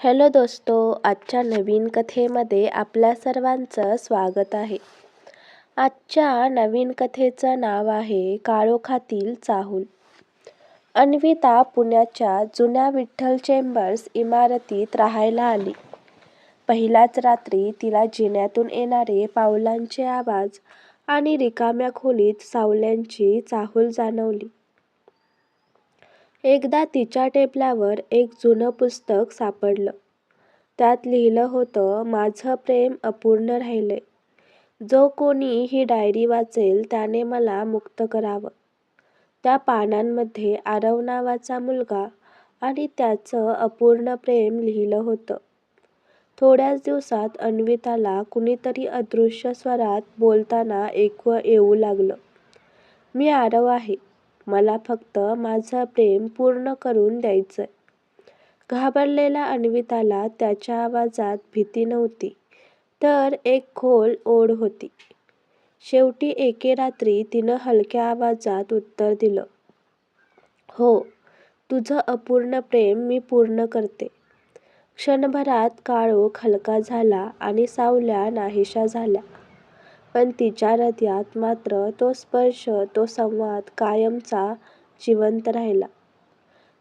Hello दोस्तो, आजच्या नवीन कथेमध्ये आपल्या सर्वांचं स्वागत आहे. आजच्या नवीन कथेचं नाव आहे काळोखातील चाहूल. अन्विता पुण्याच्या जुन्या विठ्ठल चेंबर्स इमारतीत राहायला आली. पहिल्याच रात्री तिला जिन्यातून येणारे पावलांचे आवाज आणि रिकाम्या खोलीत सावल्यांची चाहूल जाणवली. एकदा तिच्या टेबलावर एक जुनं पुस्तक सापडलं. त्यात लिहिलं होतं, माझं प्रेम अपूर्ण राहिलंय. जो कोणी ही डायरी वाचेल त्याने मला मुक्त करावं. त्या पानांमध्ये आरव नावाचा मुलगा आणि त्याचं अपूर्ण प्रेम लिहिलं होतं. थोड्याच दिवसात अन्विताला कुणीतरी अदृश्य स्वरात बोलताना येऊ लागलं. मी आरव आहे. मला फक्त माझं प्रेम पूर्ण करून द्यायचंय. घाबरलेल्या अन्विताला त्याच्या आवाजात भीती नव्हती, तर एक खोल ओढ होती. शेवटी एके रात्री तिनं हलक्या आवाजात उत्तर दिलं, हो, तुझं अपूर्ण प्रेम मी पूर्ण करते. क्षणभरात काळोख हलका झाला आणि सावल्या नाहीशा झाल्या. पण तिच्या हृदयात मात्र तो स्पर्श, तो संवाद कायमचा जिवंत राहिला.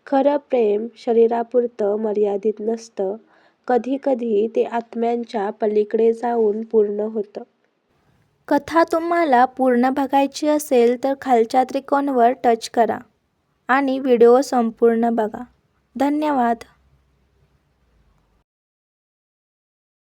खरं प्रेम शरीरापुरतं मर्यादित नसतं. कधी कधी ते आत्म्यांच्या पलीकडे जाऊन पूर्ण होतं. कथा तुम्हाला पूर्ण बघायची असेल तर खालच्या त्रिकोणावर टच करा आणि व्हिडिओ संपूर्ण बघा. धन्यवाद.